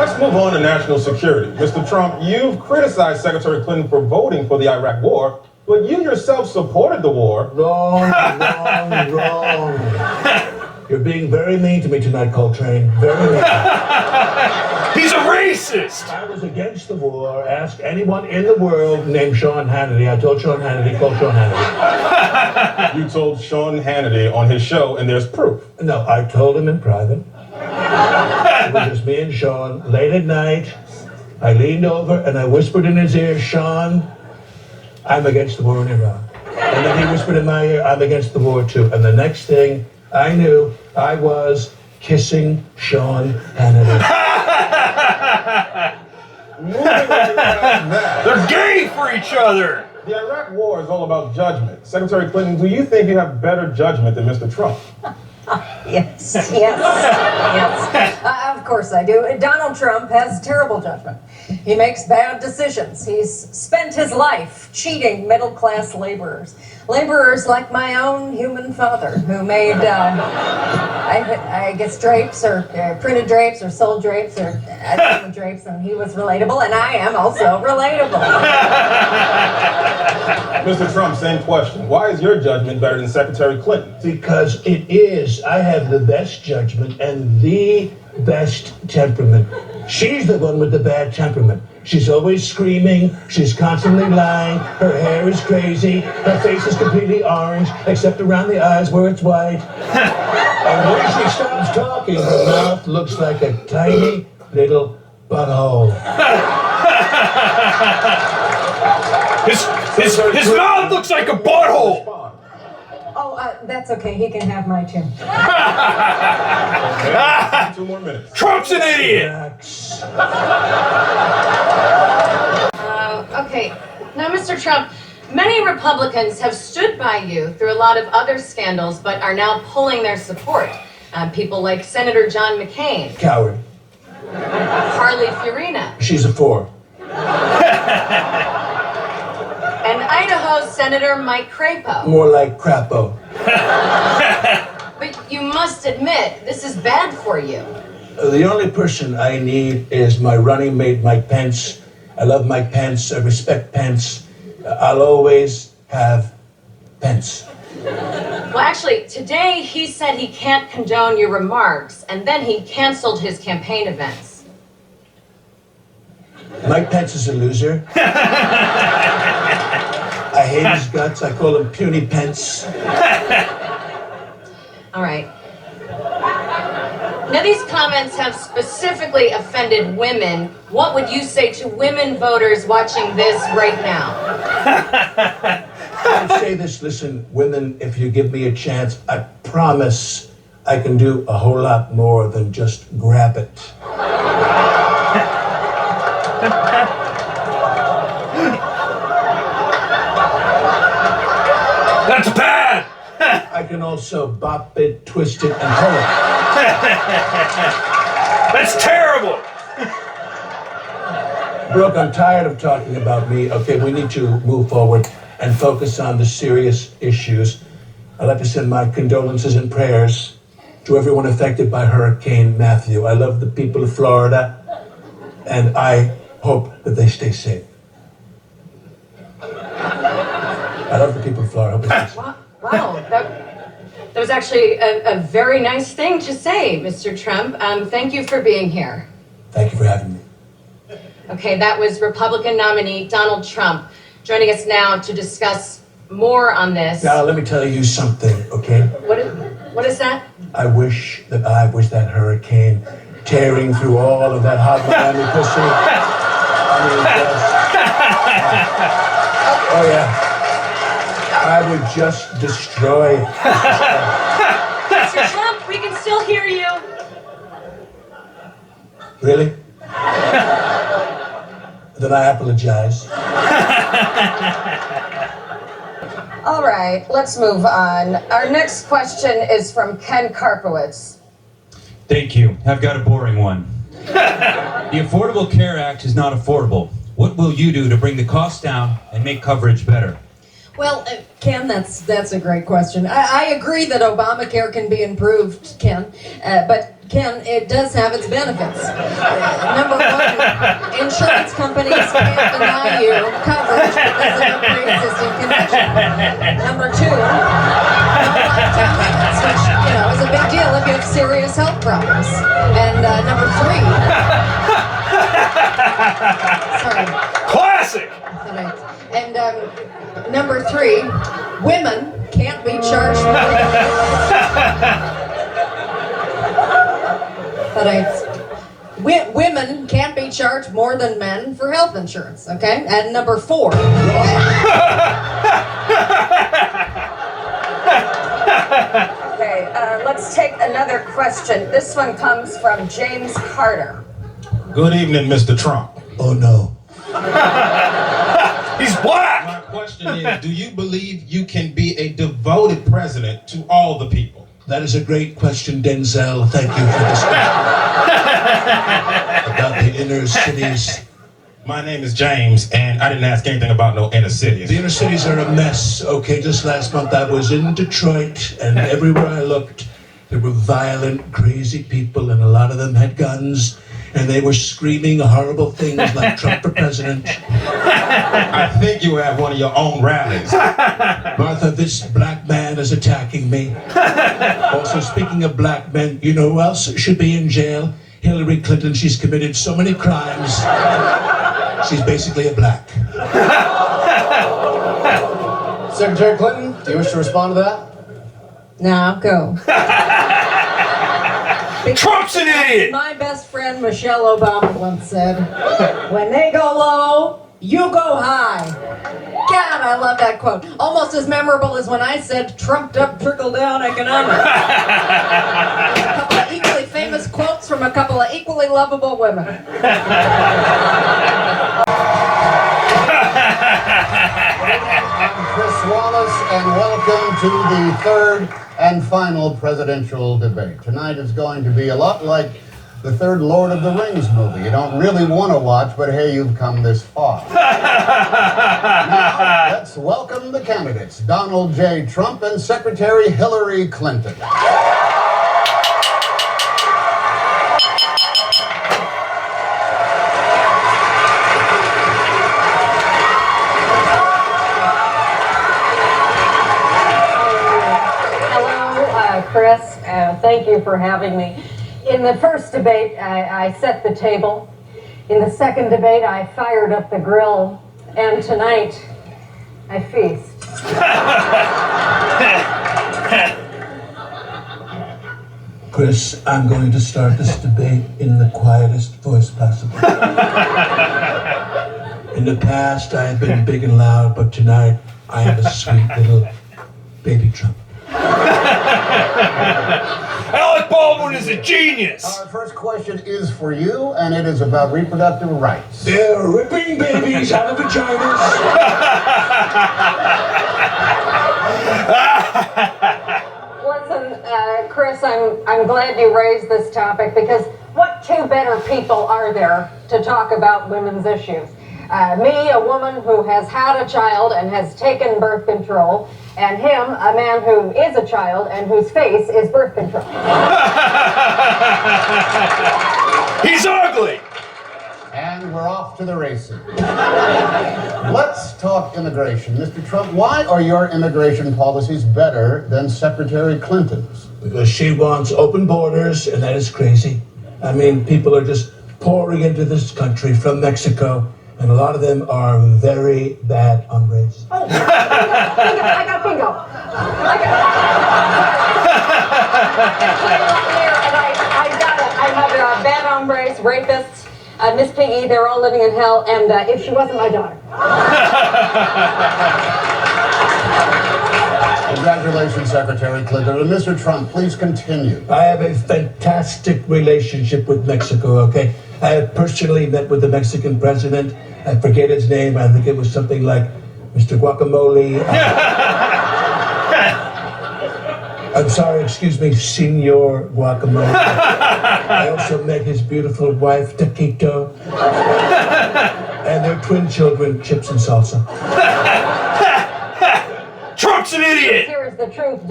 Let's move on to national security. Mr. Trump, you've criticized Secretary Clinton for voting for the Iraq War, but you yourself supported the war. Wrong. You're being very mean to me tonight, Coltrane. Very mean. He's a racist! I was against the war. Ask anyone in the world named Sean Hannity. I told Sean Hannity, call Sean Hannity. You told Sean Hannity on his show, and there's proof. No, I told him in private. It was just me and Sean. Late at night, I leaned over and I whispered in his ear, Sean, I'm against the war in Iraq. And then he whispered in my ear, I'm against the war too. And the next thing I knew, I was kissing Sean Hannity. Moving right past that. They're gay for each other! The Iraq War is all about judgment. Secretary Clinton, do you think you have better judgment than Mr. Trump? Yes. Of course I do. Donald Trump has terrible judgment. He makes bad decisions. He's spent his life cheating middle-class laborers. Laborers like my own human father, who made, I guess, drapes or printed drapes or sold drapes or drapes, and he was relatable, and I am also relatable. Mr. Trump, same question. Why is your judgment better than Secretary Clinton? Because it is. I have the best judgment and the best temperament. She's the one with the bad temperament. She's always screaming. She's constantly lying. Her hair is crazy. Her face is completely orange, except around the eyes where it's white. And when she stops talking, her mouth looks like a tiny little butthole. His mouth looks like a butthole! Oh, that's okay. He can have my tune. Okay, 2 more minutes. Trump's an idiot! Okay, now Mr. Trump, many Republicans have stood by you through a lot of other scandals, but are now pulling their support. People like Senator John McCain. Coward. Carly Fiorina. She's a 4. And Idaho Senator Mike Crapo. More like crapo. But you must admit, this is bad for you. The only person I need is my running mate, Mike Pence. I love Mike Pence. I respect Pence. I'll always have Pence. Well, actually, today he said he can't condone your remarks, and then he canceled his campaign events. Mike Pence is a loser. I hate his guts. I call him Puny Pence. All right. Now, these comments have specifically offended women. What would you say to women voters watching this right now? I say this, listen, women, if you give me a chance, I promise I can do a whole lot more than just grab it. That's bad! I can also bop it, twist it, and pull it. That's terrible! Brooke, I'm tired of talking about me. Okay, we need to move forward and focus on the serious issues. I'd like to send my condolences and prayers to everyone affected by Hurricane Matthew. I love the people of Florida, and I hope that they stay safe. I love the people of Florida. I hope they stay safe. Wow, that was actually a very nice thing to say, Mr. Trump. Thank you for being here. Thank you for having me. Okay, that was Republican nominee Donald Trump joining us now to discuss more on this. Now, let me tell you something, okay? What is that? I wish that I was that hurricane tearing through all of that hot Miami pussy. I mean, oh yeah. I would just destroy it. Mr. Trump, we can still hear you. Really? Then I apologize. All right, let's move on. Our next question is from Ken Karpowitz. Thank you. I've got a boring one. The Affordable Care Act is not affordable. What will you do to bring the cost down and make coverage better? Well, Ken, that's a great question. I agree that Obamacare can be improved, Ken, but Ken, it does have its benefits. Number insurance companies can't deny you coverage because of a pre-existing condition. Number two, no lifetime limits, which, you know, is a big deal if you have serious health problems. And number three, sorry. Classic. Right. And number three, women can't be charged more women can't be charged more than men for health insurance, okay? And number four. Okay, let's take another question. This one comes from James Carter. Good evening, Mr. Trump. Oh no. He's black. My question is, do you believe you can be a devoted president to all the people? That is a great question, Denzel. Thank you for this question. About the inner cities. My name is James, and I didn't ask anything about no inner cities. The inner cities are a mess. Okay, just last month I was in Detroit, and everywhere I looked, there were violent, crazy people, and a lot of them had guns, and they were screaming horrible things like Trump for president. I think you have one of your own rallies. Martha, this black man is attacking me. Also, speaking of black men, you know who else should be in jail? Hillary Clinton. She's committed so many crimes. She's basically a black. Secretary Clinton, do you wish to respond to that? Now go. Trump's an idiot. My best friend Michelle Obama once said, when they go low, you go high. God, I love that quote. Almost as memorable as when I said trumped up trickle-down economics. A couple of equally famous quotes from a couple of equally lovable women. I'm Chris Wallace, and welcome to the third and final presidential debate. Tonight is going to be a lot like the third Lord of the Rings movie. You don't really want to watch, but hey, you've come this far. Now, let's welcome the candidates, Donald J. Trump and Secretary Hillary Clinton. Chris, thank you for having me. In the first debate, I set the table. In the second debate, I fired up the grill. And tonight, I feast. Chris, I'm going to start this debate in the quietest voice possible. In the past, I have been big and loud, but tonight, I am a sweet little baby Trump. Alec Baldwin is a genius. Our first question is for you, and it is about reproductive rights. They're ripping babies out of vaginas. Listen, Chris, I'm glad you raised this topic because what two better people are there to talk about women's issues? Me, a woman who has had a child and has taken birth control, and him, a man who is a child and whose face is birth control. He's ugly. And we're off to the races. Let's talk immigration. Mr. Trump, why are your immigration policies better than Secretary Clinton's? Because she wants open borders, and that is crazy. I mean, people are just pouring into this country from Mexico, and a lot of them are very bad hombres. Oh, I got bingo. I got it. I have bad hombres, rapists, Miss Piggy, they're all living in hell, and if she wasn't my daughter. Congratulations, Secretary Clinton. And Mr. Trump, please continue. I have a fantastic relationship with Mexico, okay? I have personally met with the Mexican president. I forget his name. I think it was something like Mr. Guacamole. I'm sorry, excuse me, Senor Guacamole. I also met his beautiful wife, Taquito. And their twin children, Chips and Salsa. Trump's an idiot. Here's the truth.